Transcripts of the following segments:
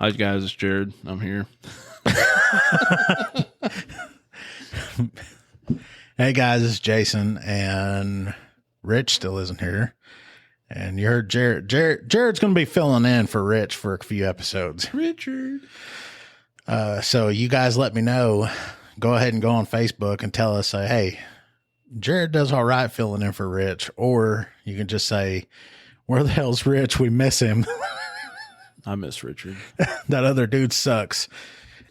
Hi guys, it's Jared. I'm here. Hey guys, it's Jason, and Rich still isn't here. And you heard Jared. Jared's going to be filling in for Rich for a few episodes. Richard. So you guys let me know. Go ahead and go on Facebook and tell us, say, hey, Jared does all right filling in for Rich. Or you can just say, where the hell's Rich? We miss him. I miss Richard. That other dude sucks.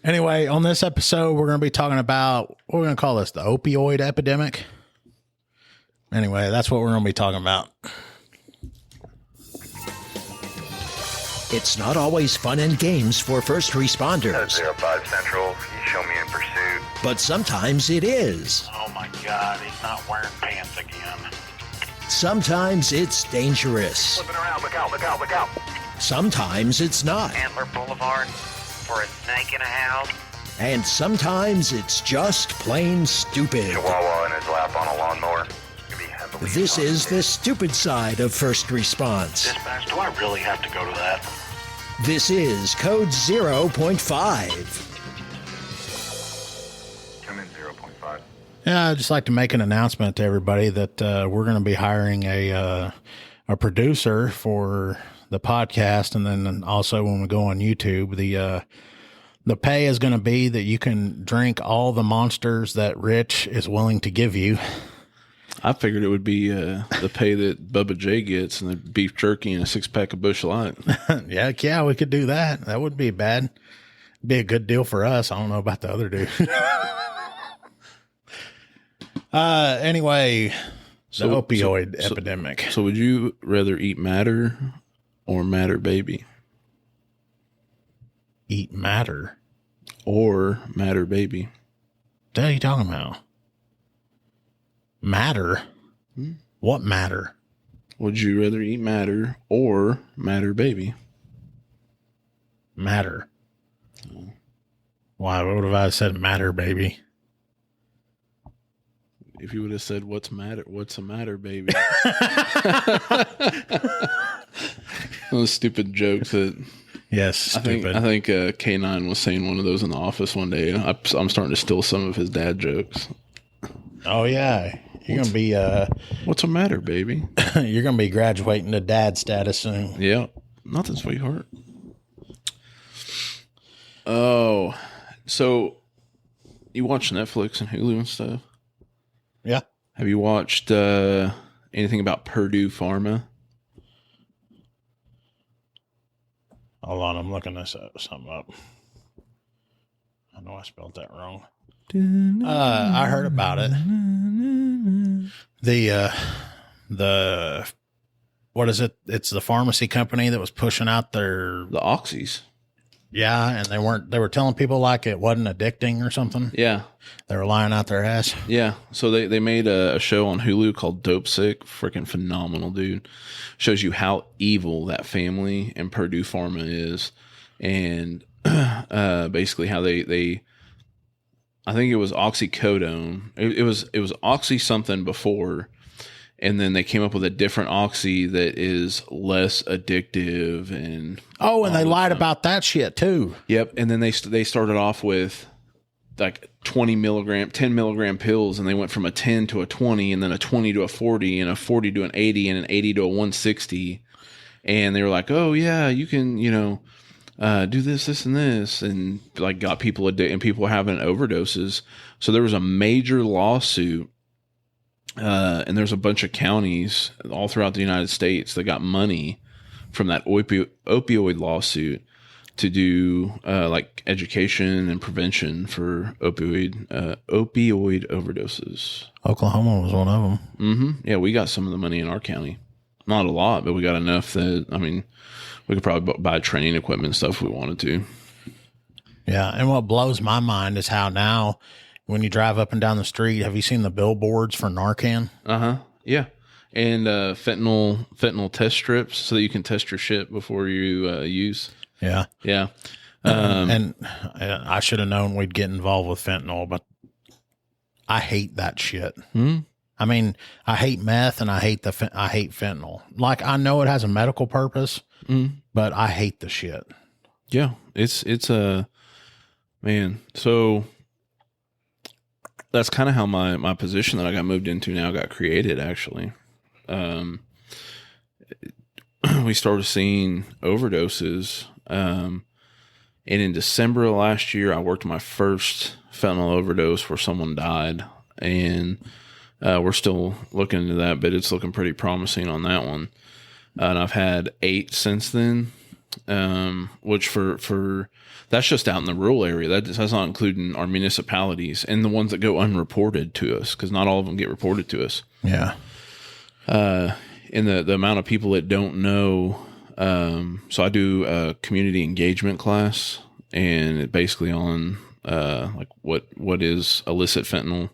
Anyway, on this episode, we're going to be talking about, what we're going to call this, the opioid epidemic. Anyway, that's what we're going to be talking about. It's not always fun and games for first responders. 05 Central, you show me in pursuit. But sometimes it is. Oh my God, he's not wearing pants again. Sometimes it's dangerous. Flipping around, look out, look out, look out. Sometimes it's not. Antler Boulevard for a snake in a house. And sometimes it's just plain stupid. Chihuahua in his lap on a lawnmower. You'd be heavily This is intoxicated. the stupid side of first response. Dispatch, do I really have to go to that? This is Code 0.5. Come in 0.5. Yeah, I'd just like to make an announcement to everybody that we're going to be hiring a producer for the podcast, and then also when we go on YouTube, the pay is going to be that you can drink all the monsters that Rich is willing to give you. I figured it would be the pay that Bubba J gets and the beef jerky and a 6-pack of Busch Light. Yeah, we could do that. That wouldn't be bad. Be a good deal for us. I don't know about the other dude. Anyway, the opioid epidemic. So would you rather eat matter or matter baby? Eat matter. Or matter baby? What are you talking about? Matter? What matter? Would you rather eat matter or matter baby? Matter. Why? What would have I said? Matter, baby. If you would have said, what's a matter, baby? Those stupid jokes that... Yes, stupid. I think K9 was saying one of those in the office one day. I'm starting to steal some of his dad jokes. Oh, yeah. You're going to be... What's a matter, baby? You're going to be graduating to dad status soon. Yeah. Nothing, sweetheart. Oh. So, you watch Netflix and Hulu and stuff? Yeah. Have you watched anything about Purdue Pharma? Hold on, I'm looking something up. I know I spelled that wrong. I heard about it. The what is it? It's the pharmacy company that was pushing out their The Oxys. Yeah, and they were telling people like it wasn't addicting or something. Yeah. They were lying out their ass. Yeah. So they made a show on Hulu called Dope Sick. Freaking phenomenal, dude. Shows you how evil that family and Purdue Pharma is. And basically how they I think it was oxycodone. It was oxy something before. And then they came up with a different oxy that is less addictive and they lied about that shit too. Yep. And then they started off with like 10 milligram pills, and they went from a 10 to a 20, and then a 20 to a 40, and a 40 to an 80, and an 80 to a 160. And they were like, oh yeah, you can, do this and this, and like got people addicted, and people were having overdoses. So there was a major lawsuit. And there's a bunch of counties all throughout the United States that got money from that opioid lawsuit to do like education and prevention for opioid overdoses. Oklahoma was one of them. Mm-hmm. Yeah, we got some of the money in our county. Not a lot, but we got enough that, we could probably buy training equipment and stuff if we wanted to. Yeah, and what blows my mind is how now when you drive up and down the street, have you seen the billboards for Narcan? Yeah. And fentanyl test strips so that you can test your shit before you use. Yeah. Yeah. And I should have known we'd get involved with fentanyl, but I hate that shit. I mean, I hate meth and I hate fentanyl. Like, I know it has a medical purpose, but I hate the shit. Yeah, it's a man. So that's kind of how my position that I got moved into now got created. Actually, we started seeing overdoses, and in December of last year, I worked my first fentanyl overdose where someone died, and we're still looking into that, but it's looking pretty promising on that one. And I've had 8 since then. Which for that's just out in the rural area. That's not including our municipalities and the ones that go unreported to us, because not all of them get reported to us. Yeah. And the amount of people that don't know. So I do a community engagement class, and it basically on like what is illicit fentanyl.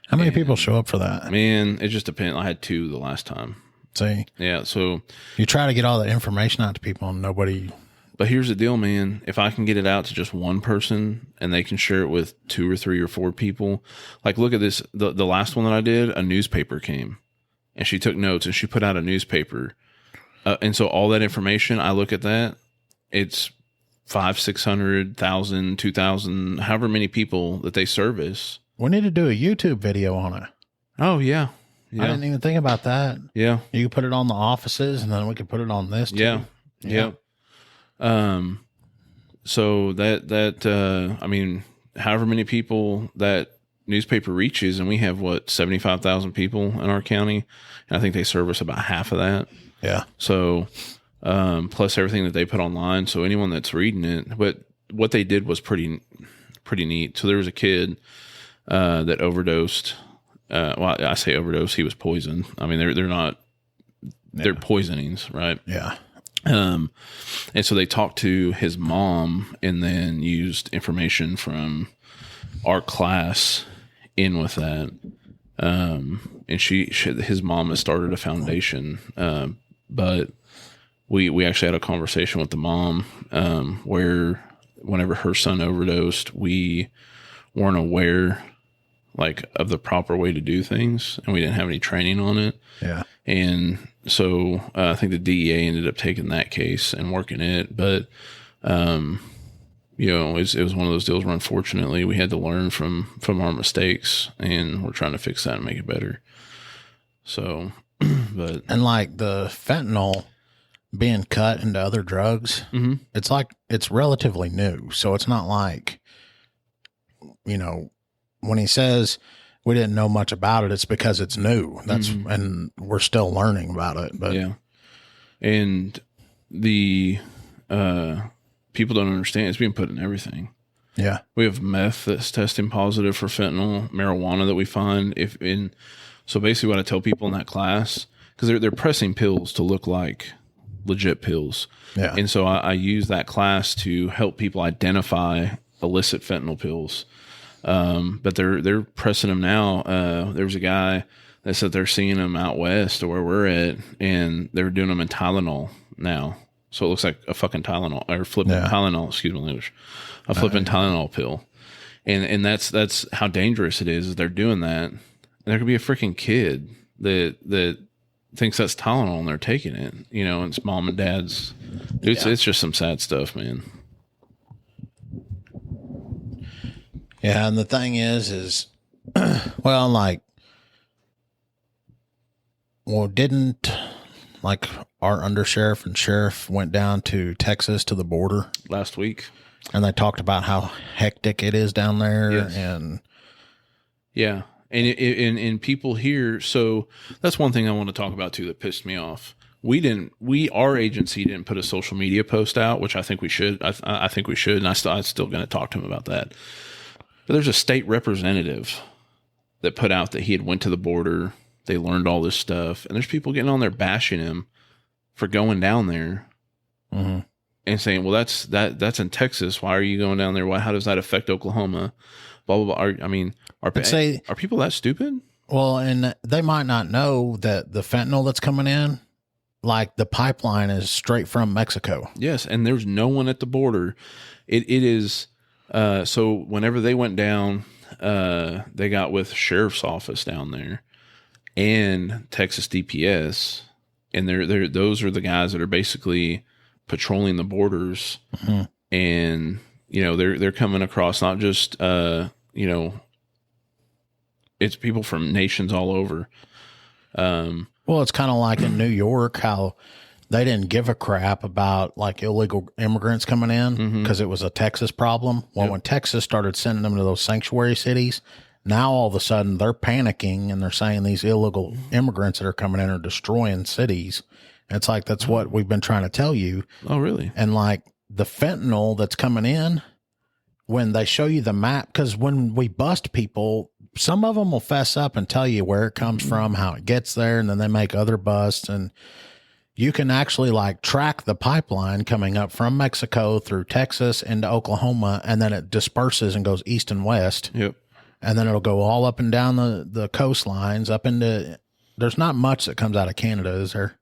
How many people show up for that? Man, it just depends. I had 2 the last time. See, Yeah, so you try to get all the information out to people, and nobody. but here's the deal, man. If I can get it out to just one person and they can share it with 2 or 3 or 4 people, like look at this. The last one that I did, a newspaper came and she took notes and she put out a newspaper. And so all that information, I look at that, it's 500, 600, 1,000, 2,000, however many people that they service. We need to do a YouTube video on it. Oh yeah. I didn't even think about that. Yeah. You could put it on the offices, and then we could put it on this too. Yeah. Yeah. So that I mean, however many people that newspaper reaches, and we have 75,000 people in our county, and I think they service about half of that. Yeah. So, plus everything that they put online. So anyone that's reading it, but what they did was pretty neat. So there was a kid, that overdosed. Well, I say overdose. He was poisoned. I mean, they're not, they're poisonings, right? Yeah. And so they talked to his mom and then used information from our class in with that. And his mom has started a foundation. But we actually had a conversation with the mom, where whenever her son overdosed, we weren't aware of the proper way to do things, and we didn't have any training on it. Yeah. And so I think the DEA ended up taking that case and working it. But, it was one of those deals where unfortunately we had to learn from our mistakes, and we're trying to fix that and make it better. So, but. And like the fentanyl being cut into other drugs, it's relatively new. So it's not like, when he says we didn't know much about it, it's because it's new. And we're still learning about it. But yeah. And the people don't understand it's being put in everything. Yeah. We have meth that's testing positive for fentanyl, marijuana that we find so basically what I tell people in that class, because they're pressing pills to look like legit pills. Yeah. And so I use that class to help people identify illicit fentanyl pills. But they're pressing them now. There was a guy that said they're seeing them out west or where we're at, and they're doing them in Tylenol now. So it looks like a fucking Tylenol or flipping Tylenol, excuse me, English, a flipping Tylenol pill. And that's how dangerous it is they're doing that. And there could be a freaking kid that thinks that's Tylenol and they're taking it, and it's mom and dad's. It's just some sad stuff, man. Yeah, and the thing is, didn't our undersheriff and sheriff went down to Texas to the border Last week, and they talked about how hectic it is down there, Yes. and yeah, and people here. So that's one thing I want to talk about too that pissed me off. Our agency didn't put a social media post out, which I think we should. I think we should, and I'm still going to talk to him about that. But there's a state representative that put out that he had went to the border. They learned all this stuff, and there's people getting on there bashing him for going down there and saying, "Well, that's in Texas. Why are you going down there? How does that affect Oklahoma?" Blah blah blah. Are people that stupid? Well, and they might not know that the fentanyl that's coming in, like the pipeline is straight from Mexico. Yes, and there's no one at the border. It is. So whenever they went down, they got with sheriff's office down there and Texas DPS, and those are the guys that are basically patrolling the borders and they're coming across not just it's people from nations all over. Well, it's kind of like in New York, how they didn't give a crap about like illegal immigrants coming in because it was a Texas problem. Well, when Texas started sending them to those sanctuary cities, now all of a sudden they're panicking and they're saying these illegal immigrants that are coming in are destroying cities. And it's like, that's what we've been trying to tell you. Oh, really? And like the fentanyl that's coming in, when they show you the map, because when we bust people, some of them will fess up and tell you where it comes from, how it gets there, and then they make other busts. And you can actually like track the pipeline coming up from Mexico through Texas into Oklahoma, and then it disperses and goes east and west. Yep. And then it'll go all up and down the coastlines up into, there's not much that comes out of Canada, is there?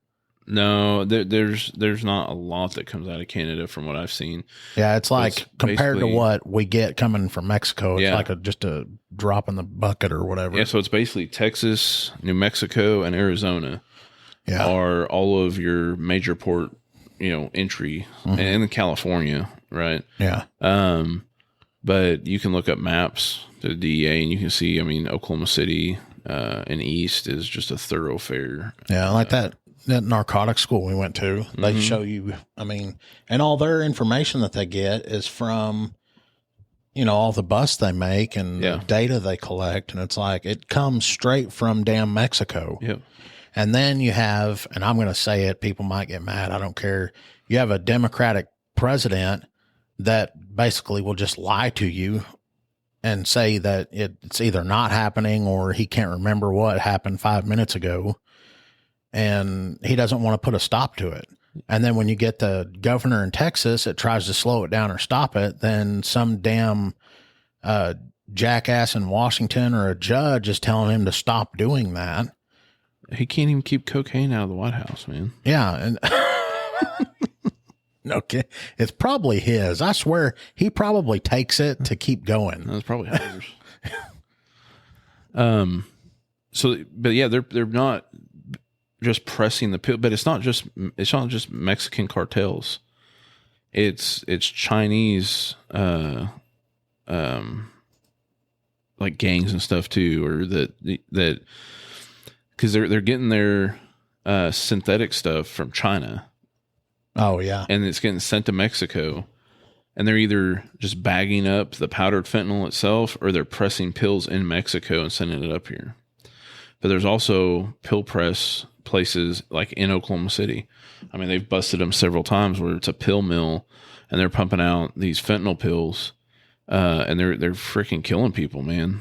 No, there's not a lot that comes out of Canada from what I've seen. Yeah, it's like compared to what we get coming from Mexico, it's like just a drop in the bucket or whatever. Yeah, so it's basically Texas, New Mexico, and Arizona are all of your major port, entry, and California, right? Yeah. But you can look up maps to the DEA, and you can see, Oklahoma City and east is just a thoroughfare. Yeah, like that narcotics school we went to, they show you, and all their information that they get is from, all the busts they make and the data they collect. And it's like, it comes straight from damn Mexico. Yep. And then you have, and I'm going to say it, people might get mad, I don't care. You have a Democratic president that basically will just lie to you and say that it's either not happening or he can't remember what happened 5 minutes ago. And he doesn't want to put a stop to it. And then when you get the governor in Texas that tries to slow it down or stop it, then some damn jackass in Washington or a judge is telling him to stop doing that. He can't even keep cocaine out of the White House, man. Yeah. And okay, it's probably his. I swear he probably takes it to keep going. That's probably ours. But yeah, they're not just pressing the pill, but it's not just Mexican cartels. It's Chinese, like gangs and stuff too, or that because they're getting their synthetic stuff from China. Oh yeah, and it's getting sent to Mexico, and they're either just bagging up the powdered fentanyl itself, or they're pressing pills in Mexico and sending it up here. But there's also pill press places like in Oklahoma City. They've busted them several times where it's a pill mill and they're pumping out these fentanyl pills, and they're freaking killing people, man.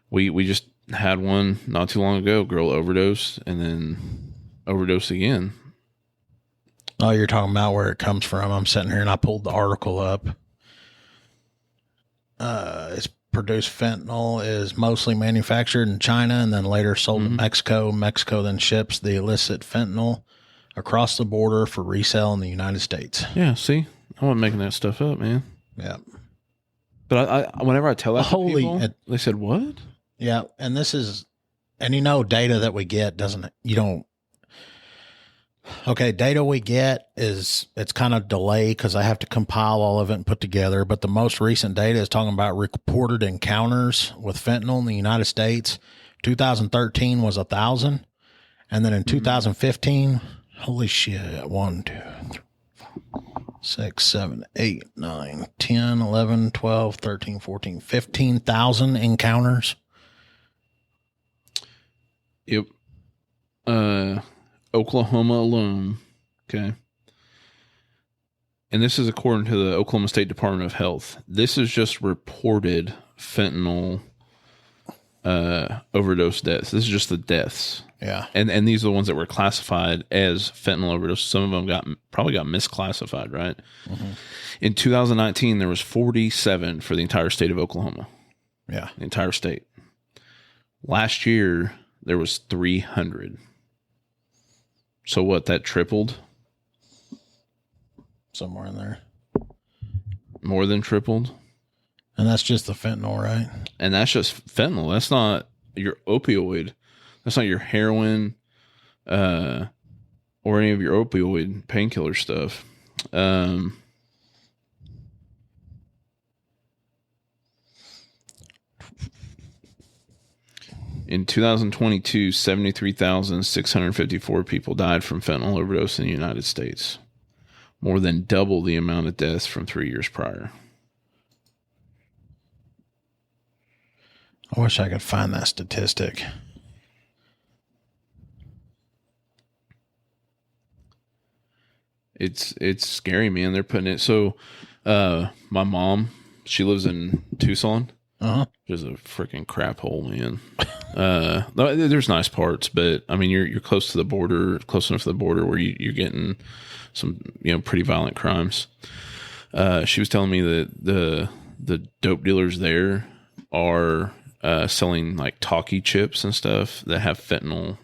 We just had one not too long ago. Girl overdosed and then overdosed again. Oh, you're talking about where it comes from. I'm sitting here and I pulled the article up. It's produced fentanyl is mostly manufactured in China and then later sold to Mexico. Mexico then ships the illicit fentanyl across the border for resale in the United States. Yeah, see? I wasn't making that stuff up, man. Yeah. But I whenever I tell that to people, they said, what? Yeah, and this is, and data that we get data we get it's kind of delayed because I have to compile all of it and put together. But the most recent data is talking about reported encounters with fentanyl in the United States. 2013 was 1,000. And then in 2015, holy shit, 1, 2, 3, 4, 6, 7, 8, 9, 10, 11, 12, 13, 14, 15,000 encounters. Yep. Oklahoma alone. Okay. And this is according to the Oklahoma State Department of Health. This is just reported fentanyl overdose deaths. This is just the deaths. Yeah. And these are the ones that were classified as fentanyl overdose. Some of them probably got misclassified, right? Mm-hmm. In 2019, there was 47 for the entire state of Oklahoma. Yeah. The entire state. Last year, there was 300. So what, that tripled? Somewhere in there. More than tripled. And that's just the fentanyl, right? And that's just fentanyl. That's not your opioid. That's not your heroin or any of your opioid painkiller stuff. in 2022, 73,654 people died from fentanyl overdose in the United States, more than double the amount of deaths from 3 years prior. I wish I could find that statistic. It's scary, man. They're putting it. So, my mom, she lives in Tucson. There's a freaking crap hole, man. There's nice parts, but I mean, you're close to the border, close enough to the border where you're getting some, pretty violent crimes. She was telling me that the dope dealers there are selling like talkie chips and stuff that have fentanyl,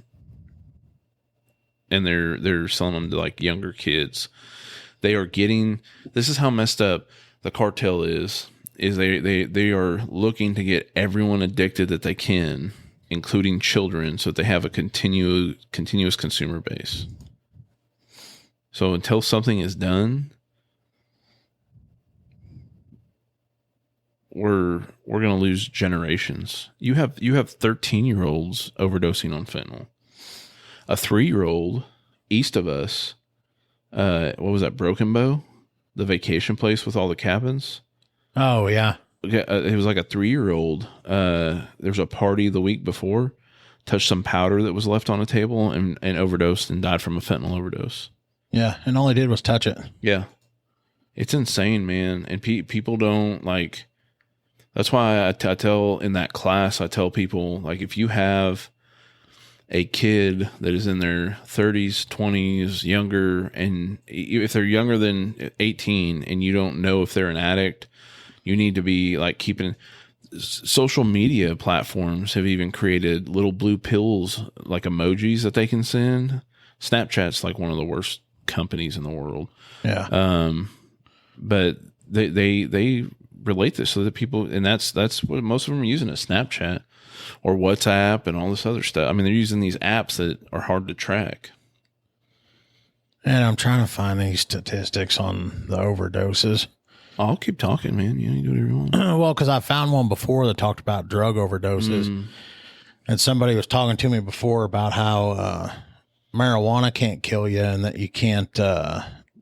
and they're selling them to like younger kids. They are getting, this is how messed up the cartel is they are looking to get everyone addicted that they can, including children, so that they have a continuous consumer base. So until something is done, we're going to lose generations. You have 13-year-olds overdosing on fentanyl. A 3-year-old east of us, what was that, Broken Bow? The vacation place with all the cabins? Oh, yeah. It was like a 3-year-old. There was a party the week before, touched some powder that was left on a table and overdosed and died from a fentanyl overdose. Yeah, and all he did was touch it. Yeah. It's insane, man. And people don't like, that's why I tell in that class, I tell people, like, if you have a kid that is in their 30s, 20s, younger, and if they're younger than 18 and you don't know if they're an addict, you need to be like keeping. Social media platforms have even created little blue pills, like emojis that they can send. Snapchat's like one of the worst companies in the world. Yeah. But they relate this so that people, and that's what most of them are using, is Snapchat or WhatsApp and all this other stuff. I mean, they're using these apps that are hard to track. And I'm trying to find these statistics on the overdoses. I'll keep talking, man. You do whatever you want. Well, because I found one before that talked about drug overdoses. And somebody was talking to me before about how marijuana can't kill you and that you can't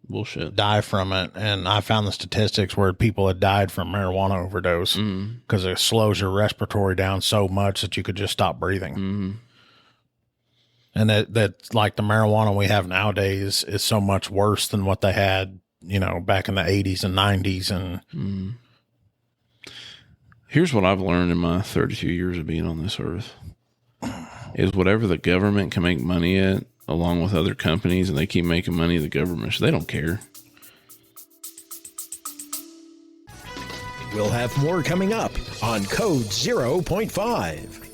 Bullshit. die from it. And I found the statistics where people had died from marijuana overdose because it slows your respiratory down so much that you could just stop breathing. And that like the marijuana we have nowadays is so much worse than what they had, back in the 80s and 90s. And here's what I've learned in my 32 years of being on this earth is whatever the government can make money at, along with other companies, and they keep making money, the government, they don't care. We'll have more coming up on Code 0.5.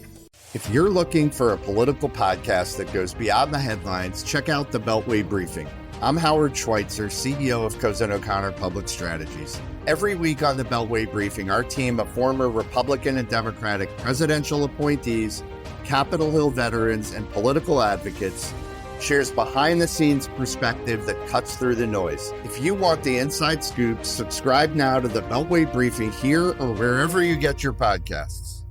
If you're looking for a political podcast that goes beyond the headlines, check out the Beltway Briefing. I'm Howard Schweitzer, CEO of Cozen O'Connor Public Strategies. Every week on the Beltway Briefing, our team of former Republican and Democratic presidential appointees, Capitol Hill veterans, and political advocates shares behind-the-scenes perspective that cuts through the noise. If you want the inside scoop, subscribe now to the Beltway Briefing here or wherever you get your podcasts.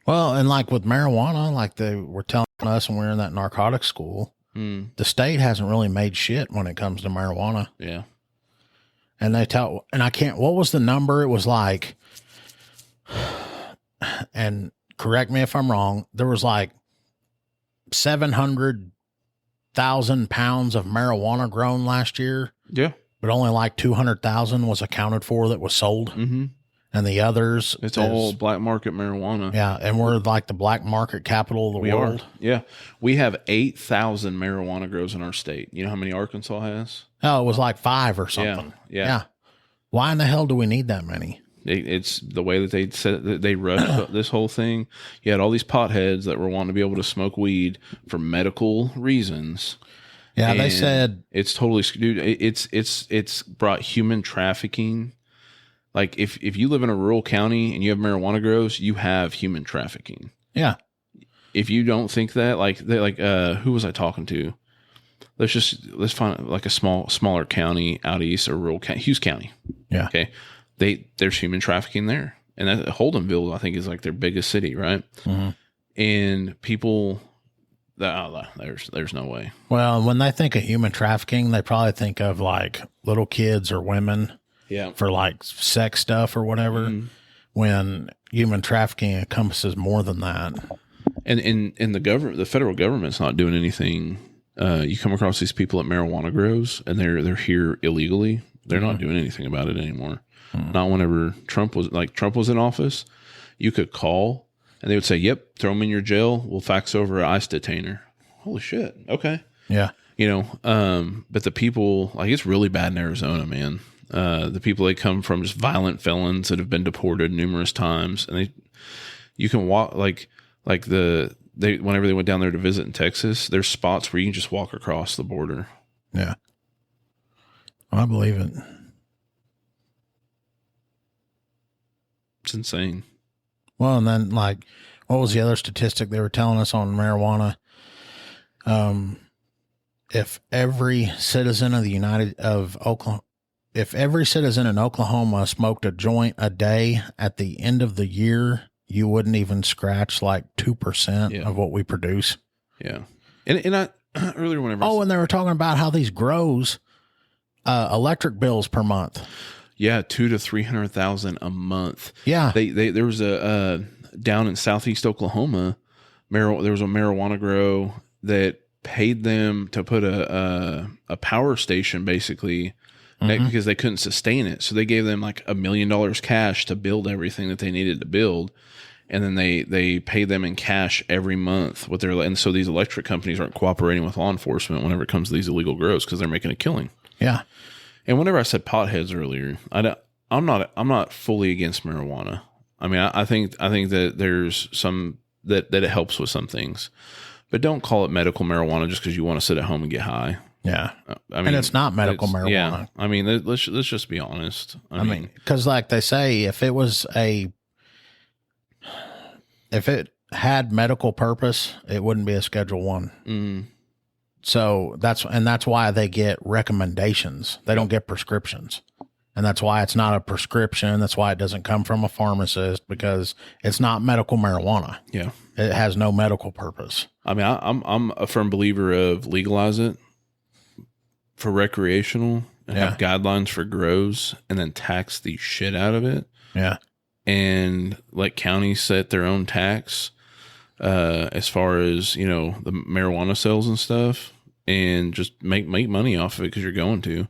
well, and like with marijuana, like they were telling us when we were in that narcotics school, the state hasn't really made shit when it comes to marijuana. Yeah. And what was the number? It was like, and correct me if I'm wrong, there was like 700,000 pounds of marijuana grown last year. Yeah. But only like 200,000 was accounted for that was sold. And the others, it's all black market marijuana. Yeah. And we're like the black market capital of the world. Yeah. We have 8,000 marijuana grows in our state. You know how many Arkansas has? Oh, it was like 5 or something. Yeah. Why in the hell do we need that many? It's the way that they said that they rushed this whole thing. You had all these potheads that were wanting to be able to smoke weed for medical reasons. Yeah, they said it's totally, dude. It's brought human trafficking. Like if you live in a rural county and you have marijuana grows, you have human trafficking. Yeah. If you don't think that, who was I talking to? Let's find like a smaller county out east or rural county, Hughes County. Yeah. Okay. there's human trafficking there. And that Holdenville, I think, is like their biggest city, right? Mm-hmm. And people, there's no way. Well, when they think of human trafficking, they probably think of like little kids or women for like sex stuff or whatever. Mm-hmm. When human trafficking encompasses more than that. And the federal government's not doing anything. You come across these people at marijuana grows, and they're here illegally. They're not doing anything about it anymore. Not whenever Trump was in office. You could call, and they would say, "Yep, throw them in your jail. We'll fax over an ICE detainer." Holy shit! Okay, yeah, but the people, like, it's really bad in Arizona, man. The people, they come from just violent felons that have been deported numerous times, and you can walk whenever they went down there to visit in Texas, there's spots where you can just walk across the border. Yeah. I believe it. It's insane. Well, and then like, what was the other statistic they were telling us on marijuana? If every citizen if every citizen in Oklahoma smoked a joint a day at the end of the year, you wouldn't even scratch like 2% of what we produce. Yeah. And I earlier whenever and they were talking about how these grows electric bills per month. Yeah, $200,000 to $300,000 a month. Yeah. There was a down in southeast Oklahoma, there was a marijuana grow that paid them to put a power station basically because they couldn't sustain it. So they gave them like $1 million cash to build everything that they needed to build. And then they pay them in cash every month and so these electric companies aren't cooperating with law enforcement whenever it comes to these illegal grows because they're making a killing. Yeah. And whenever I said potheads earlier, I'm not fully against marijuana. I mean, I think that there's some that it helps with some things, but don't call it medical marijuana just because you want to sit at home and get high. Yeah, I mean, and it's not medical marijuana. Yeah, I mean, let's just be honest. I mean, because like they say, if it had medical purpose, it wouldn't be a Schedule 1. Mm. So that's why they get recommendations. They don't get prescriptions. And that's why it's not a prescription. That's why it doesn't come from a pharmacist, because it's not medical marijuana. Yeah. It has no medical purpose. I mean, I'm a firm believer of legalize it for recreational and have guidelines for grows and then tax the shit out of it. Yeah. And let counties set their own tax as far as, the marijuana sales and stuff, and just make money off of it because you're going to.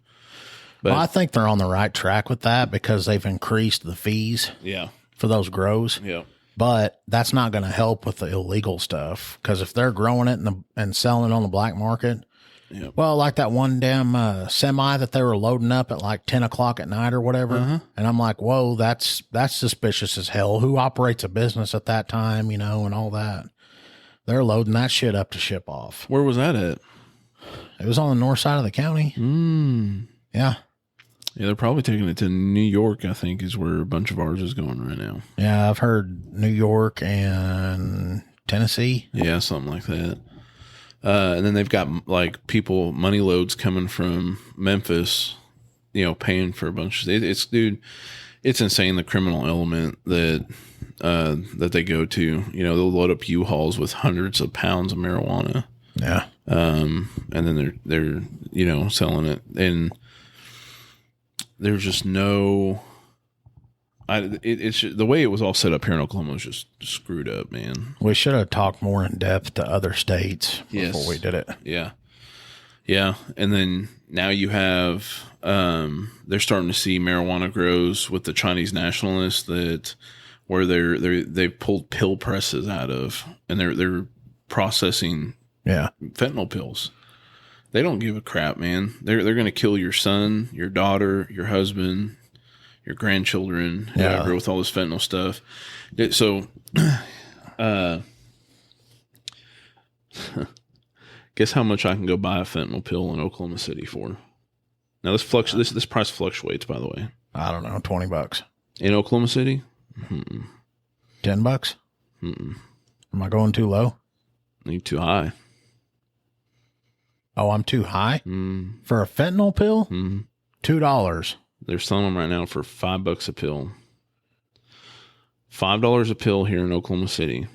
But I think they're on the right track with that because they've increased the fees for those grows. Yeah. But that's not going to help with the illegal stuff, because if they're growing it and selling it on the black market, well, like that one damn semi that they were loading up at like 10 o'clock at night or whatever. And I'm like, whoa, that's suspicious as hell. Who operates a business at that time, and all that? They're loading that shit up to ship off. Where was that at? It was on the north side of the county. Yeah. Yeah, they're probably taking it to New York, I think, is where a bunch of ours is going right now. Yeah, I've heard New York and Tennessee. Yeah, something like that. And then they've got like people, money loads coming from Memphis, paying for a bunch of it's insane, the criminal element that they go to. They'll load up U-Hauls with hundreds of pounds of marijuana. Yeah. And then they're selling it, and there's just no. It's the way it was all set up here in Oklahoma was just screwed up, man. We should have talked more in depth to other states before we did it. Yeah. Yeah. And then now you have, they're starting to see marijuana grows with the Chinese nationalists where they've pulled pill presses out of, and they're processing fentanyl pills. They don't give a crap, man. They're going to kill your son, your daughter, your husband, your grandchildren, whatever, with all this fentanyl stuff. So, guess how much I can go buy a fentanyl pill in Oklahoma City for? Now this price fluctuates, by the way. I don't know, $20 in Oklahoma City. $10. Am I going too low? You too high. Oh, I'm too high for a fentanyl pill. $2. They're selling them right now for $5 a pill. $5 a pill here in Oklahoma City.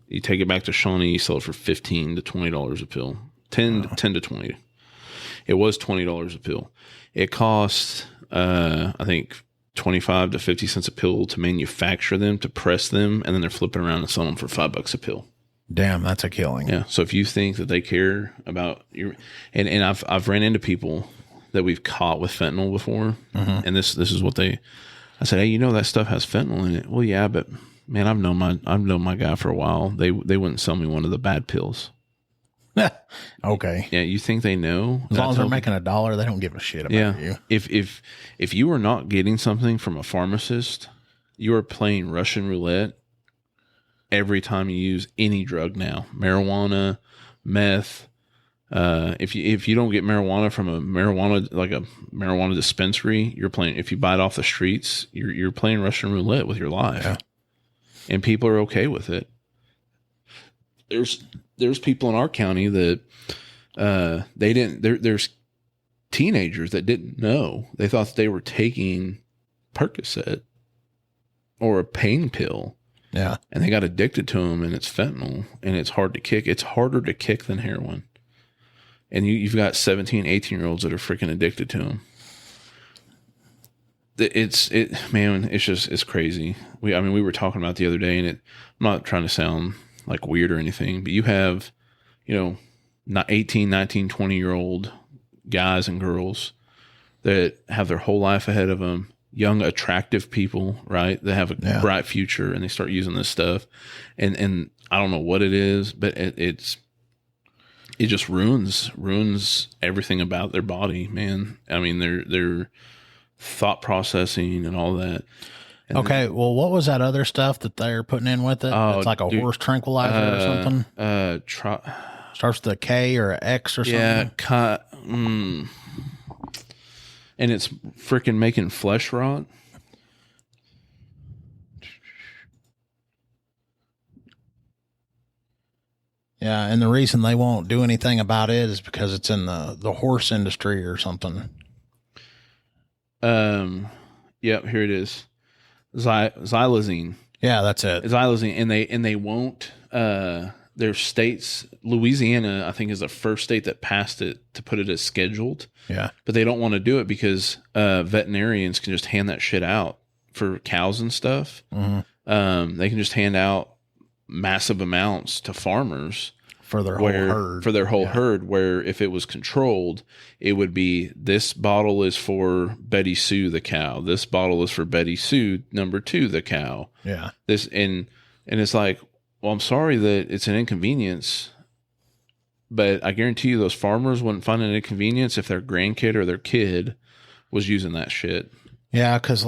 You take it back to Shawnee, you sell it for $15 to $20 a pill. 10 to 20. It was $20 a pill. It costs, I think, 25 to 50 cents a pill to manufacture them, to press them, and then they're flipping around and selling them for $5 a pill. Damn, that's a killing. Yeah. So if you think that they care about your, and I've ran into people that we've caught with fentanyl before, and this is what I said, hey, you know that stuff has fentanyl in it. Well, yeah, but man, I've known my guy for a while. They wouldn't sell me one of the bad pills. Okay. Yeah, you think they know? As long as they're making $1, they don't give a shit about you. If you are not getting something from a pharmacist, you are playing Russian roulette every time you use any drug now. Marijuana, meth. If you don't get marijuana from a marijuana dispensary, you're playing. If you buy it off the streets, you're playing Russian roulette with your life. Yeah. And people are okay with it. There's people in our county that they didn't. There's teenagers that didn't know. They thought they were taking Percocet or a pain pill. Yeah, and they got addicted to them, and it's fentanyl, and it's hard to kick. It's harder to kick than heroin. And you've got 17, 18-year-olds that are freaking addicted to them. It's crazy. We were talking about it the other day, and I'm not trying to sound like weird or anything, but you have, not 18, 19, 20-year-old guys and girls that have their whole life ahead of them, young, attractive people, right? They have a bright future, and they start using this stuff. And I don't know what it is, but it just ruins everything about their body, man. I mean, their thought processing and all that. And well, what was that other stuff that they're putting in with it? It's like a horse tranquilizer or something. Starts with a K or an X or something. Yeah, and it's freaking making flesh rot. Yeah, and the reason they won't do anything about it is because it's in the horse industry or something. Yep, here it is. Xylazine. Yeah, that's it. Xylazine, and they won't. There's states. Louisiana, I think, is the first state that passed it to put it as scheduled. Yeah, but they don't want to do it because veterinarians can just hand that shit out for cows and stuff. Mm-hmm. They can just hand out massive amounts to farmers for their whole herd. For their whole herd, where if it was controlled, it would be, this bottle is for Betty Sue the cow. This bottle is for Betty Sue number 2 the cow. Yeah. And it's like, well, I'm sorry that it's an inconvenience, but I guarantee you those farmers wouldn't find an inconvenience if their grandkid or their kid was using that shit. Yeah, because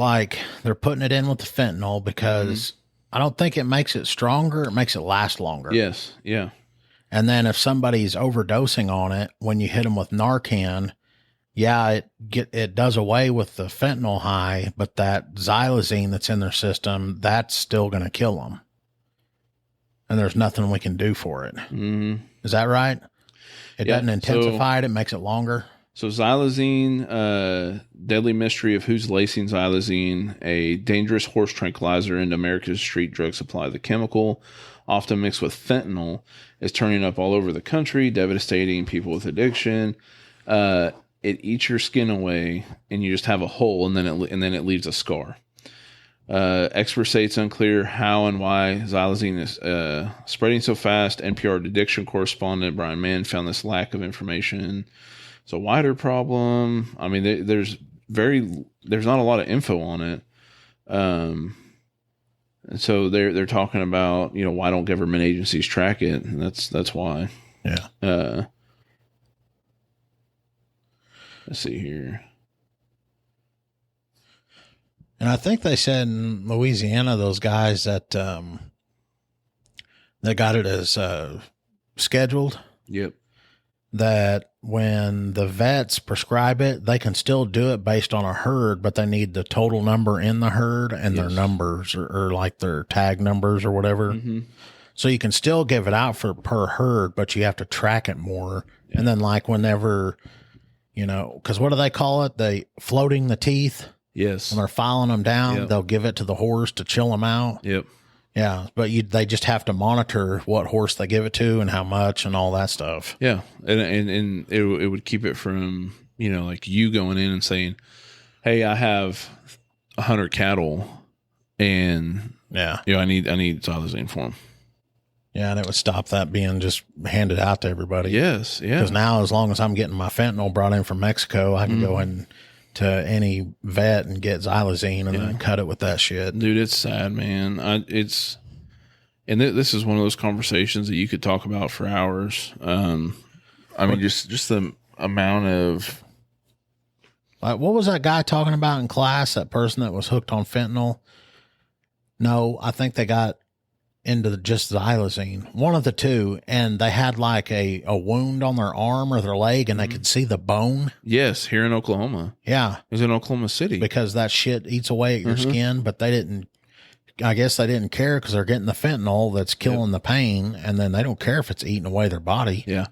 they're putting it in with the fentanyl because I don't think it makes it stronger. It makes it last longer. Yes. Yeah. And then if somebody's overdosing on it, when you hit them with Narcan, it does away with the fentanyl high, but that xylazine that's in their system, that's still going to kill them. And there's nothing we can do for it. Mm-hmm. Is that right? It doesn't intensify it. It makes it longer. So xylazine, deadly mystery of who's lacing xylazine, a dangerous horse tranquilizer into America's street drug supply. The chemical, often mixed with fentanyl, is turning up all over the country, devastating people with addiction. It eats your skin away, and you just have a hole, and then it leaves a scar. Experts say it's unclear how and why xylazine is spreading so fast. NPR addiction correspondent Brian Mann found this lack of information. It's a wider problem. I mean, there's not a lot of info on it. And so they're talking about, why don't government agencies track it? And that's why. Yeah. Let's see here. And I think they said in Louisiana, those guys that got it as scheduled. Yep. That when the vets prescribe it, they can still do it based on a herd, but they need the total number in the herd and their numbers or like their tag numbers or whatever. Mm-hmm. So you can still give it out per herd, but you have to track it more. Yeah. And then whenever, you know, because what do they call it? They floating the teeth. Yes. When they're filing them down, Yep. they'll give it to the horse to chill them out. Yep. Yeah, but they just have to monitor what horse they give it to and how much and all that stuff. Yeah, and it would keep it from, you know, like you going in and saying, "Hey, I have 100 cattle, and Yeah, you know, I need xylazine for them." yeah, and it would stop that being just handed out to everybody. Yes, yeah. Because now, as long as I'm getting my fentanyl brought in from Mexico, I can go in to any vet and get xylazine and then cut it with that shit. Dude, it's sad, man. This is one of those conversations that you could talk about for hours. I mean, just the amount of, Like, what was that guy talking about in class? That person that was hooked on fentanyl? No, I think they got into just xylazine, one of the two, and they had like a wound on their arm or their leg, and they could see the bone. yes, here in Oklahoma. Yeah, It was in Oklahoma City. because that shit eats away at your skin, but they didn't. I guess they didn't care because they're getting the fentanyl that's killing the pain, and then they don't care if it's eating away their body. Yeah.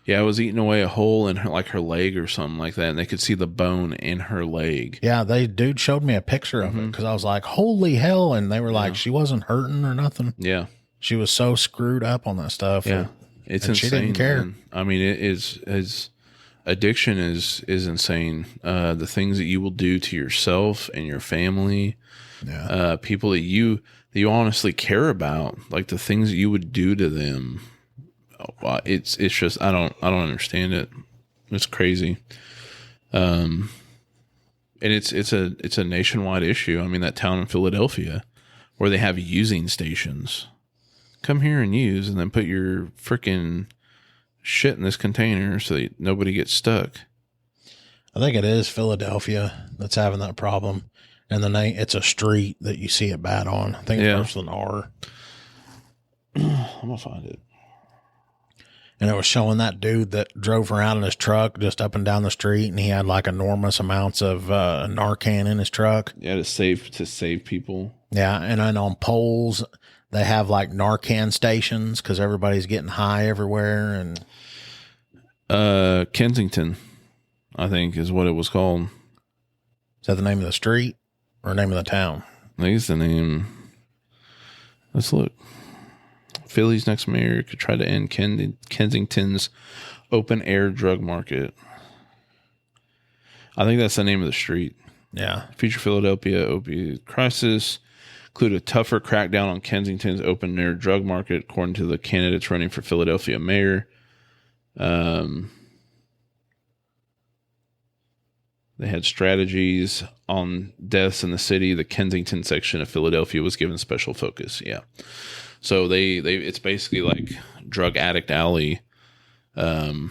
Yeah, it was eating away a hole in her leg or something like that, and they could see the bone in her leg. Yeah, dude showed me a picture of it because I was like, holy hell. And they were like, she wasn't hurting or nothing. Yeah. She was so screwed up on that stuff. Yeah. It's and insane. she didn't care. Man. I mean, it is addiction is insane. The things that you will do to yourself and your family, people that you honestly care about, like the things that you would do to them. It's just, I don't understand it. It's crazy. And it's a nationwide issue. I mean, that town in Philadelphia where they have using stations. Come here and use, and then put your freaking shit in this container so that nobody gets stuck. I think it is Philadelphia that's having that problem. And the name, it's a street that you see it bad on. I think it starts with an R. I'm gonna find it. And it was showing that dude that drove around in his truck just up and down the street, and he had like enormous amounts of Narcan in his truck. Yeah, to save people. Yeah, and then on poles, they have like Narcan stations because everybody's getting high everywhere. And Kensington, I think, is what it was called. is that the name of the street or name of the town? I think it's the name. Let's look. Philly's next mayor could try to end Kensington's open air drug market. I think that's the name of the street. Yeah. Future Philadelphia opioid crisis include a tougher crackdown on Kensington's open air drug market, according to the candidates running for Philadelphia mayor. They had strategies on deaths in the city. The Kensington section of Philadelphia was given special focus. Yeah. So they it's basically like drug addict alley, and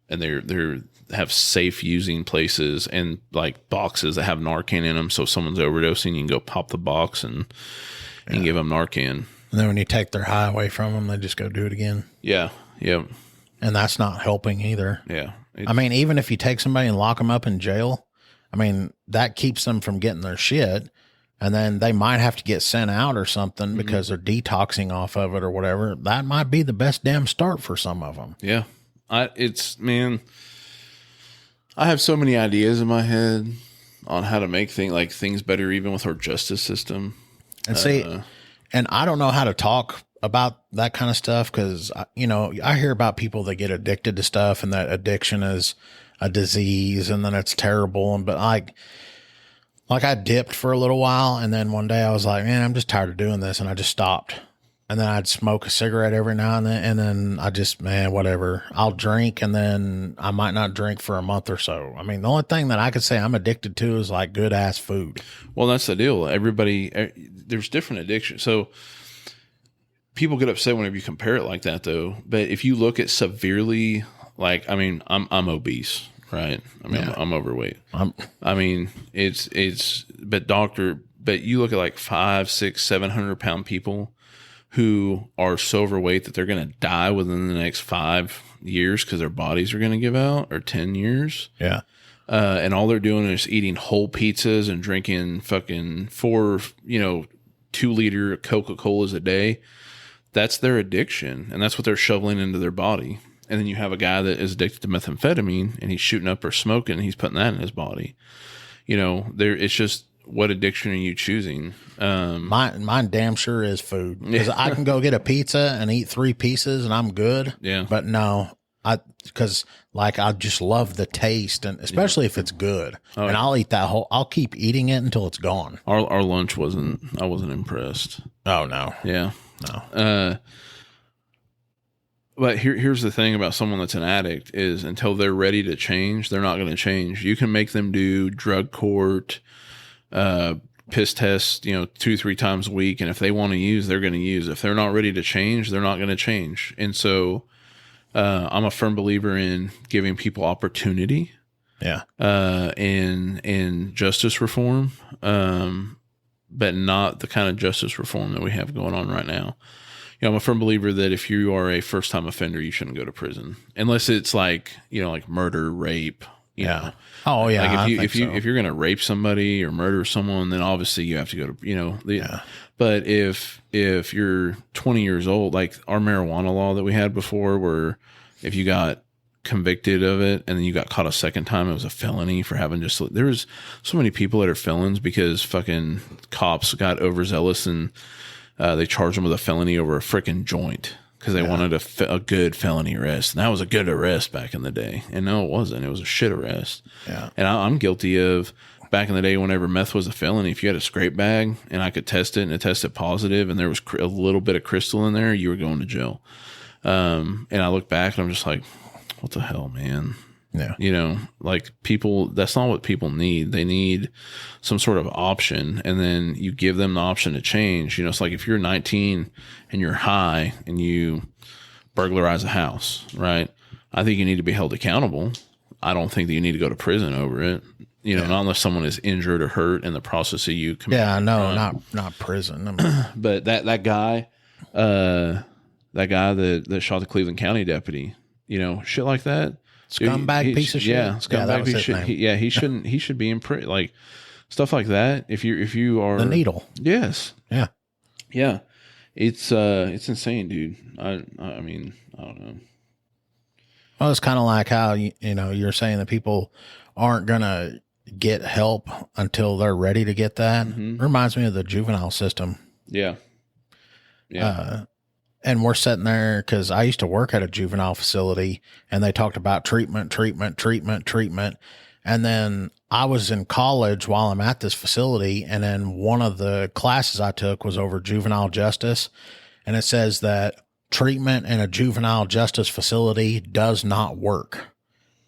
they have safe using places and like boxes that have Narcan in them. So if someone's overdosing, you can go pop the box and give them Narcan. And then when you take their high away from them, they just go do it again. Yeah. Yep. And that's not helping either. Yeah. I mean, even if you take somebody and lock them up in jail, I mean, that keeps them from getting their shit. And then they might have to get sent out or something because they're detoxing off of it or whatever. That might be the best damn start for some of them. Yeah. I have so many ideas in my head on how to make things better, even with our justice system. And see, and I don't know how to talk about that kind of stuff because, you know, I hear about people that get addicted to stuff and that addiction is a disease and then it's terrible. But like I dipped for a little while, and then one day I was like, man, I'm just tired of doing this. And I just stopped. And then I'd smoke a cigarette every now and then. And then I just, man, whatever. I'll drink, and then I might not drink for a month or so. I mean, the only thing that I could say I'm addicted to is like good ass food. Well, that's the deal. There's different addictions. So people get upset whenever you compare it like that, though. But if you look at severely, like, I mean, I'm obese. Right. I mean, I'm overweight. But you look at like 500, 600, 700 pound people who are so overweight that they're going to die within the next 5 years because their bodies are going to give out, or 10 years. Yeah. And all they're doing is eating whole pizzas and drinking fucking 2-liter Coca-Colas a day. That's their addiction. And that's what they're shoveling into their body. And then you have a guy that is addicted to methamphetamine and he's shooting up or smoking and he's putting that in his body. You know, it's just, what addiction are you choosing? Mine damn sure is food, because I can go get a pizza and eat 3 pieces and I'm good. Yeah. But no, because like I just love the taste, and especially if it's good, and I'll eat that whole. I'll keep eating it until it's gone. Our lunch I wasn't impressed. Oh no. Yeah. No. But here's the thing about someone that's an addict is until they're ready to change, they're not going to change. You can make them do drug court, piss tests, 2-3 times a week. And if they want to use, they're going to use. If they're not ready to change, they're not going to change. And so, I'm a firm believer in giving people opportunity. Yeah. And justice reform. But not the kind of justice reform that we have going on right now. I'm a firm believer that if you are a first time offender, you shouldn't go to prison unless it's like murder, rape. You know. Oh yeah. Like if you're going to rape somebody or murder someone, then obviously you have to go to, but if you're 20 years old, like our marijuana law that we had before, where if you got convicted of it and then you got caught a second time, it was a felony for having there was so many people that are felons because fucking cops got overzealous and they charged them with a felony over a freaking joint because they wanted a good felony arrest. And that was a good arrest back in the day. And no, it wasn't. It was a shit arrest. Yeah. And I'm guilty of back in the day whenever meth was a felony. If you had a scrape bag and I could test it and it tested positive and there was a little bit of crystal in there, you were going to jail. And I look back and I'm just like, what the hell, man? Yeah. Like people, that's not what people need. They need some sort of option. And then you give them the option to change. It's like if you're 19 and you're high and you burglarize a house, right? I think you need to be held accountable. I don't think that you need to go to prison over it. Not unless someone is injured or hurt in the process of you committing. Yeah, no, not prison. But that guy that shot the Cleveland County deputy, shit like that. Scumbag piece of shit. Yeah, scumbag piece of shit. He shouldn't. He should be in prison. Like stuff like that. If you are the needle. Yes. Yeah. Yeah. It's insane, dude. I mean, I don't know. Well, it's kind of like how you're saying that people aren't gonna get help until they're ready to get that. Mm-hmm. Reminds me of the juvenile system. Yeah. Yeah. And we're sitting there because I used to work at a juvenile facility and they talked about treatment. And then I was in college while I'm at this facility. And then one of the classes I took was over juvenile justice. And it says that treatment in a juvenile justice facility does not work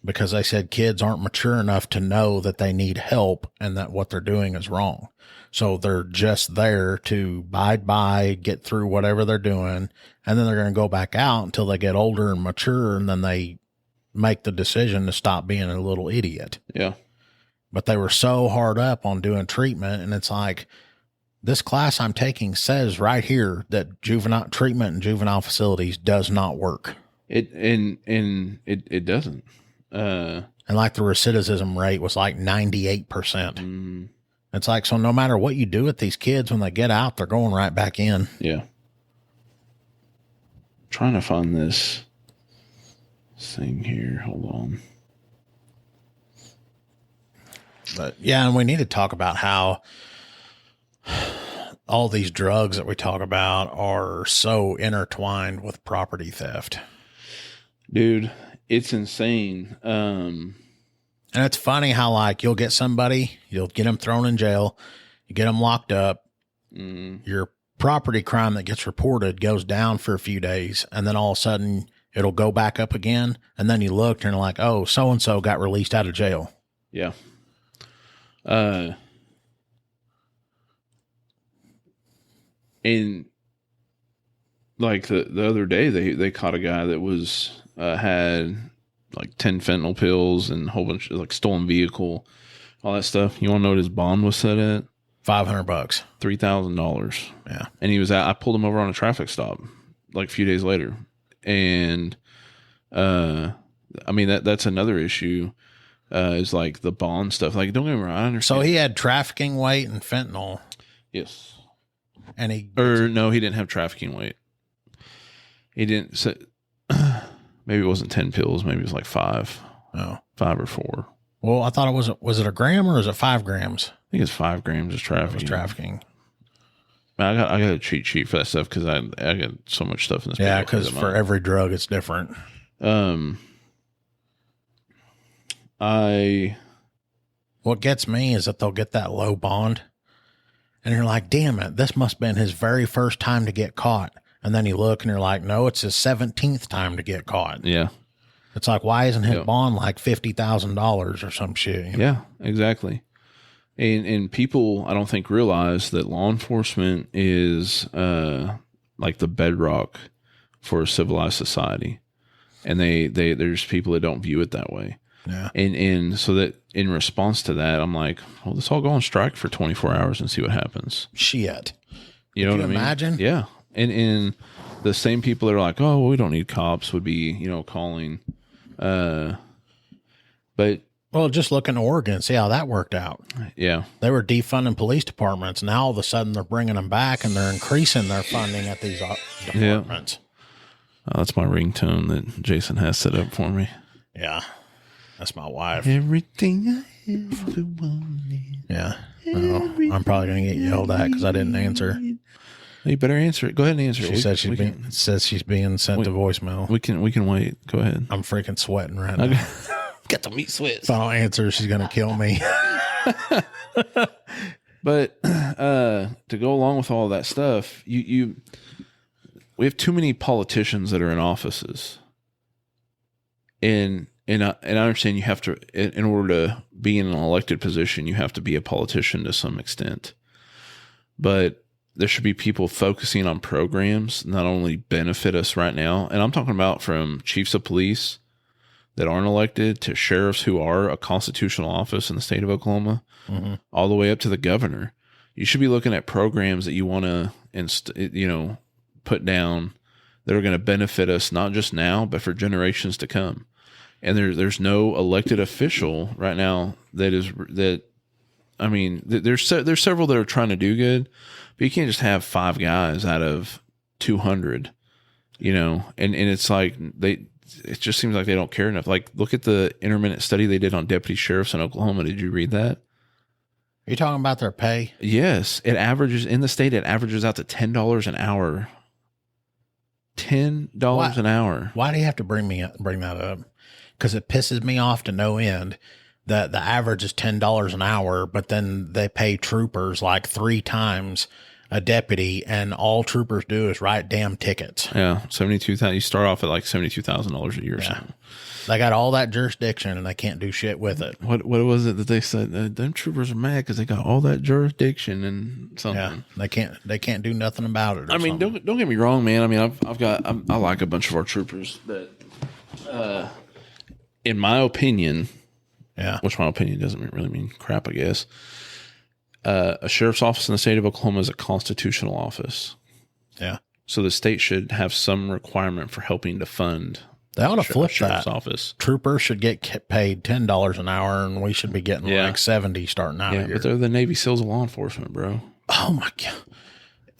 because they said kids aren't mature enough to know that they need help and that what they're doing is wrong. So they're just there to bide by, get through whatever they're doing, and then they're going to go back out until they get older and mature, and then they make the decision to stop being a little idiot. Yeah. But they were so hard up on doing treatment, and it's like, this class I'm taking says right here that juvenile treatment in juvenile facilities does not work. It doesn't. And like the recidivism rate was like 98%. Mm-hmm. It's like, so no matter what you do with these kids, when they get out, they're going right back in. Yeah. Trying to find this thing here. Hold on. But yeah, and we need to talk about how all these drugs that we talk about are so intertwined with property theft. Dude, it's insane. And it's funny how, like, you'll get somebody, you'll get them thrown in jail, you get them locked up, your property crime that gets reported goes down for a few days, and then all of a sudden it'll go back up again, and then you look and you're like, oh, so-and-so got released out of jail. Yeah. And like the other day, they caught a guy that was had like 10 fentanyl pills and a whole bunch of like stolen vehicle, all that stuff. You want to know what his bond was set at? $500, $3,000. Yeah. And I pulled him over on a traffic stop like a few days later. And, I mean, that's another issue, is like the bond stuff. Like, don't get me wrong, I understand. So he had trafficking weight and fentanyl. Yes. And no, he didn't have trafficking weight. He didn't. So, Maybe it wasn't 10 pills. Maybe it was like 5. Oh. 5 or 4. Well, I thought was it a gram or is it 5 grams? I think it's 5 grams of trafficking. It was trafficking. Man, I got a cheat sheet for that stuff because I got so much stuff in this. Yeah, because for every drug, it's different. What gets me is that they'll get that low bond, and you're like, damn it, this must have been his very first time to get caught. And then you look and you're like, no, it's his 17th time to get caught. Yeah. It's like, why isn't his bond like $50,000 or some shit? You know? Yeah, exactly. And people, I don't think, realize that law enforcement is like the bedrock for a civilized society. And there's people that don't view it that way. Yeah. And so that in response to that, I'm like, well, let's all go on strike for 24 hours and see what happens. Shit. You know what I mean? Imagine? Yeah. And the same people that are like, oh, well, we don't need cops would be, you know, calling. But well, just look in Oregon and see how that worked out. Yeah. They were defunding police departments. Now all of a sudden they're bringing them back and they're increasing their funding at these departments. Yeah. That's my ringtone that Jason has set up for me. Yeah. That's my wife. Everything I ever wanted. Yeah. I'm probably going to get yelled at because I didn't answer. You better answer it. Go ahead and answer it. She says she's being sent to voicemail. We can wait. Go ahead. I'm freaking sweating right now. Got the meat sweats. If I don't answer, she's going to kill me. But to go along with all of that stuff, we have too many politicians that are in offices, and I understand you have to, in order to be in an elected position, you have to be a politician to some extent. But there should be people focusing on programs not only benefit us right now, and I'm talking about from chiefs of police that aren't elected to sheriffs who are a constitutional office in the state of Oklahoma, all the way up to the governor. You should be looking at programs that you want to, put down that are going to benefit us not just now, but for generations to come. And there's no elected official right now there's several that are trying to do good, but you can't just have 5 guys out of 200, and it's like it just seems like they don't care enough. Like, look at the intermittent study they did on deputy sheriffs in Oklahoma. Did you read that? Are you talking about their pay? Yes. It averages out to $10 an hour. $10 an hour. Why do you have to bring that up? Because it pisses me off to no end that the average is $10 an hour, but then they pay troopers like 3 times a deputy, and all troopers do is write damn tickets. Yeah, $72,000. You start off at like $72,000 a year or something. They got all that jurisdiction, and they can't do shit with it. What was it that they said? Them troopers are mad because they got all that jurisdiction and something. Yeah, they can't do nothing about it. I mean, don't get me wrong, man. I mean, I like a bunch of our troopers, but in my opinion, which my opinion doesn't really mean crap, I guess. A sheriff's office in the state of Oklahoma is a constitutional office. Yeah. So the state should have some requirement for helping to fund. They ought to flip sheriff's that. Office. Troopers should get paid $10 an hour, and we should be getting like 70 starting out here. But they're the Navy SEALs of law enforcement, bro. Oh my God.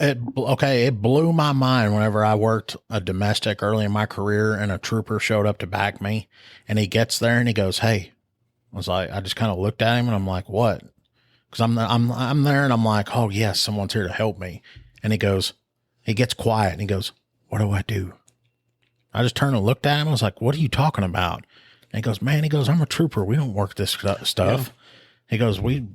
It blew my mind whenever I worked a domestic early in my career, and a trooper showed up to back me, and he gets there and he goes, "Hey," I just kind of looked at him and I'm like, "What?" Because I'm there and I'm like, "Oh yes, someone's here to help me." And he gets quiet and he goes, "What do I do?" I just turned and looked at him. I was like, "What are you talking about?" And he goes, "I'm a trooper. We don't work this stuff." Yeah. He goes, we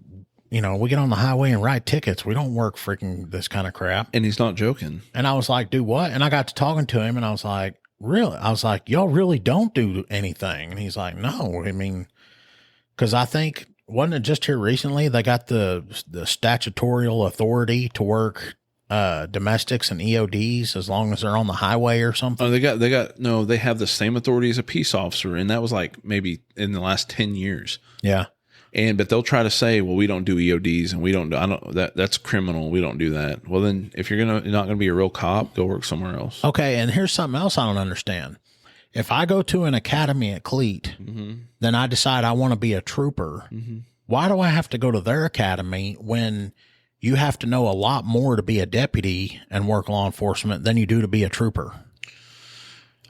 get on the highway and write tickets. We don't work freaking this kind of crap." And he's not joking. And I was like, "Do what?" And I got to talking to him and I was like, "Really?" I was like, "Y'all really don't do anything?" And he's like, "No, I mean, because I think, wasn't it just here recently they got the statutorial authority to work domestics and EODs as long as they're on the highway or something?" Oh, they have the same authority as a peace officer, and that was like maybe in the last 10 years. Yeah. But they'll try to say, "Well, we don't do EODs, and that's criminal. We don't do that." Well, then if you're not gonna be a real cop, go work somewhere else. Okay, and here's something else I don't understand. If I go to an academy at Cleat, then I decide I want to be a trooper. Why do I have to go to their academy when you have to know a lot more to be a deputy and work law enforcement than you do to be a trooper?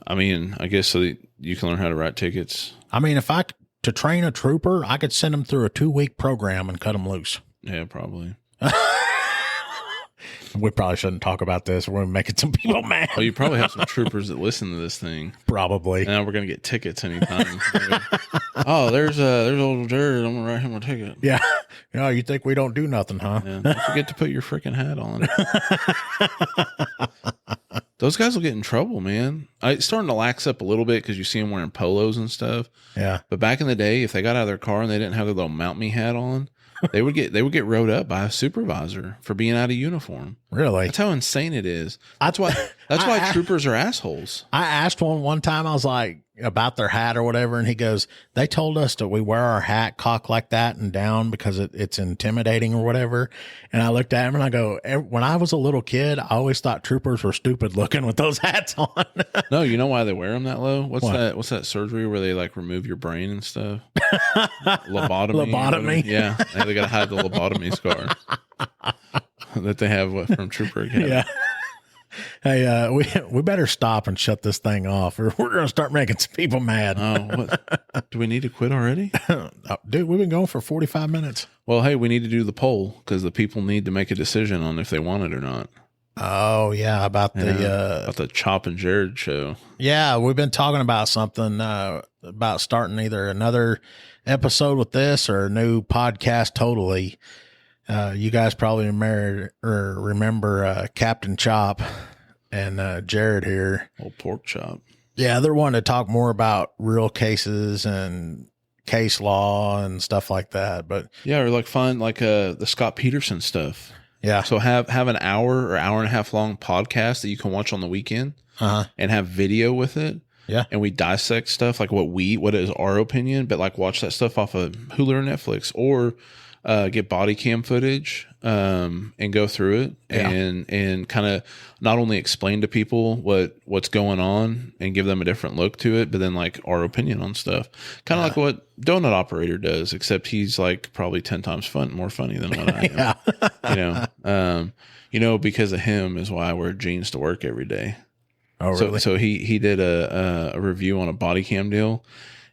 I mean, I guess so You can learn how to write tickets. I mean, to train a trooper, I could send them through a 2-week program and cut them loose. Yeah, probably. We probably shouldn't talk about this. We're making some people mad. Well, you probably have some troopers that listen to this thing. Probably. And now we're going to get tickets anytime. Oh, there's old Jared. I'm going to write him a ticket. Yeah. You think we don't do nothing, huh? Yeah, don't forget to put your freaking hat on. Those guys will get in trouble, man. It's starting to lax up a little bit because you see them wearing polos and stuff. Yeah. But back in the day, if they got out of their car and they didn't have their little mount me hat on, they would get rode up by a supervisor for being out of uniform. Really? That's how insane it is. That's why troopers are assholes. I asked one time, I was like, about their hat or whatever, and he goes, they told us that we wear our hat cocked like that and down because it's intimidating or whatever. And I looked at him and I go, when I was a little kid, I always thought troopers were stupid looking with those hats on. No, you know why they wear them that low? What's that surgery where they like remove your brain and stuff? Lobotomy. Yeah, they got to hide the lobotomy scar that they have from Trooper Academy. Yeah. Hey, we better stop and shut this thing off, or we're going to start making some people mad. Oh, what? Do we need to quit already? Dude, we've been going for 45 minutes. Well, hey, we need to do the poll because the people need to make a decision on if they want it or not. Oh, yeah, about the Chop and Jared show. Yeah, we've been talking about something about starting either another episode with this or a new podcast totally. You guys probably remember Captain Chop and Jared here. Old pork chop. Yeah, they're wanting to talk more about real cases and case law and stuff like that. But yeah, or like find like the Scott Peterson stuff. Yeah. So have an hour or hour and a half long podcast that you can watch on the weekend and have video with it. Yeah. And we dissect stuff like what is our opinion, but like watch that stuff off of Hulu or Netflix, or get body cam footage and go through it and kind of not only explain to people what's going on and give them a different look to it, but then like our opinion on stuff. Kind of like what Donut Operator does, except he's like probably 10 times more funny than what I am. Because of him is why I wear jeans to work every day. Oh, really? So he did a review on a body cam deal,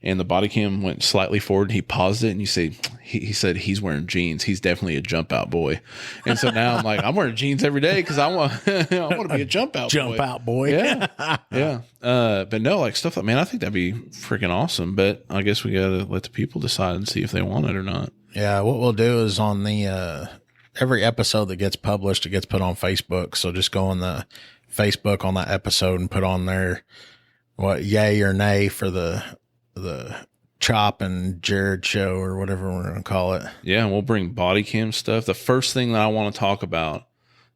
and the body cam went slightly forward. He paused it, and he said he's wearing jeans. He's definitely a jump out boy. And so now I'm like, I'm wearing jeans every day because I want to be a jump out boy. Yeah, yeah. But no, like stuff like, man, I think that'd be freaking awesome. But I guess we gotta let the people decide and see if they want it or not. Yeah, what we'll do is on the every episode that gets published, it gets put on Facebook. So just go on the Facebook on that episode and put on there what yay or nay for the Chop and Jared show or whatever we're going to call it. Yeah, and we'll bring body cam stuff. The first thing that I want to talk about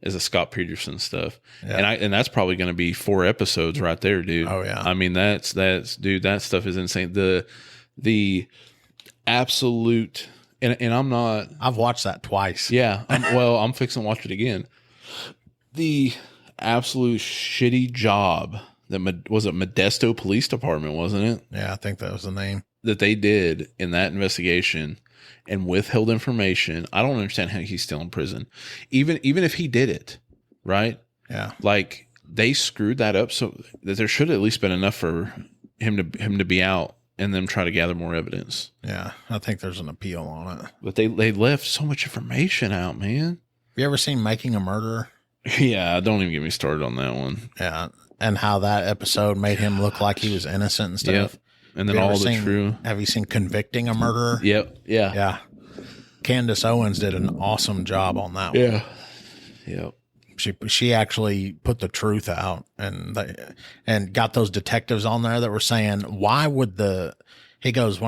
is the Scott Peterson stuff. Yeah. And that's probably going to be 4 episodes right there, dude. Oh yeah. I mean, that's dude, that stuff is insane. The absolute, and I've watched that twice. Yeah. I'm fixing to watch it again. The absolute shitty job that was it Modesto Police Department, wasn't it? Yeah, I think that was the name that they did in that investigation and withheld information. I don't understand how he's still in prison, even if he did it, right? Yeah, like they screwed that up so that there should have at least been enough for him to be out and them try to gather more evidence. Yeah, I think there's an appeal on it, but they left so much information out, man. Have you ever seen Making a Murderer? Yeah, don't even get me started on that one. Yeah, and how that episode made him look like he was innocent and stuff. Yep. And then Have you seen Convicting a Murderer? Yep. Yeah. Yeah. Candace Owens did an awesome job on that one. Yeah. Yep. She actually put the truth out and got those detectives on there that were saying, why would he goes,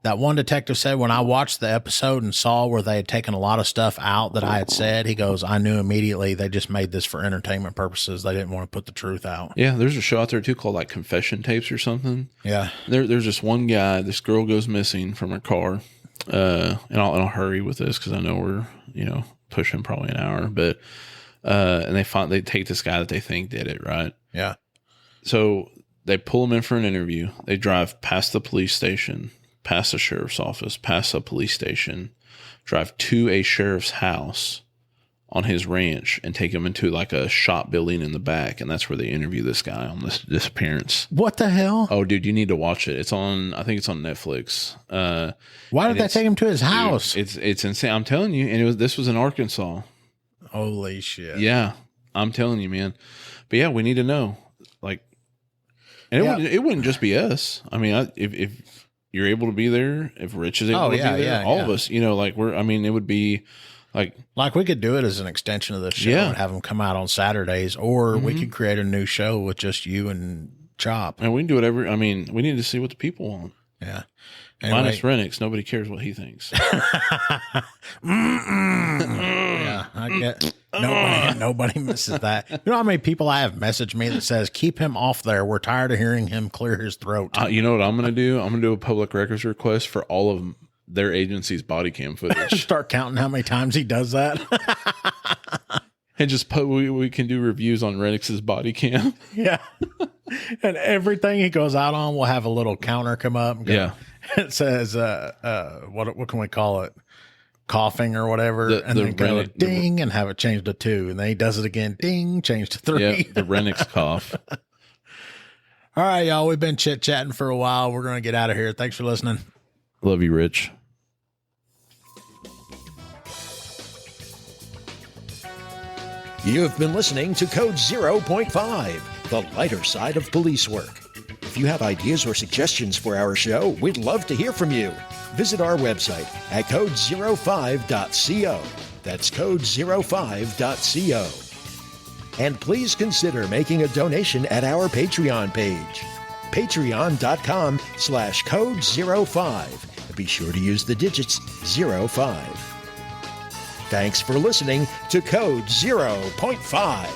that one detective said, when I watched the episode and saw where they had taken a lot of stuff out that I had said, he goes, I knew immediately they just made this for entertainment purposes. They didn't want to put the truth out. Yeah. There's a show out there too called like Confession Tapes or something. Yeah. There's this one guy, this girl goes missing from her car. And I'll hurry with this because I know we're, pushing probably an hour, but, and they take this guy that they think did it. Right. Yeah. So they pull him in for an interview. They drive past the police station, past the sheriff's office, past a police station, drive to a sheriff's house, on his ranch and take him into like a shop building in the back. And that's where they interview this guy on this disappearance. What the hell? Oh, dude, you need to watch it. It's on, I think it's on Netflix. Why did they take him to his house? Dude, it's insane. I'm telling you. And this was in Arkansas. Holy shit. Yeah. I'm telling you, man. But yeah, we need to know. Like, and it wouldn't just be us. I mean, if you're able to be there, if Rich is able to be there, all of us, like it would be like we could do it as an extension of the show and have them come out on Saturdays, or we could create a new show with just you and Chop. And we can do whatever. I mean, we need to see what the people want. Yeah. Anyway. Minus Renix. Nobody cares what he thinks. Yeah, I get nobody misses that. You know how many people I have messaged me that says, keep him off there. We're tired of hearing him clear his throat. You know what I'm going to do? I'm going to do a public records request for all of their agency's body cam footage. Start counting how many times he does that. And just we can do reviews on Renix's body cam. Yeah. And everything he goes out on will have a little counter come up. And go, yeah. It says, what can we call it? Coughing or whatever. And then go ding and have it changed to 2. And then he does it again. Ding, change to 3. Yeah, the Renix cough. All right, y'all. We've been chit-chatting for a while. We're going to get out of here. Thanks for listening. Love you, Rich. You've been listening to Code 0.5, the lighter side of police work. If you have ideas or suggestions for our show, we'd love to hear from you. Visit our website at code05.co. That's code05.co. And please consider making a donation at our Patreon page, patreon.com/code05. Be sure to use the digits 05. Thanks for listening to Code 0.5.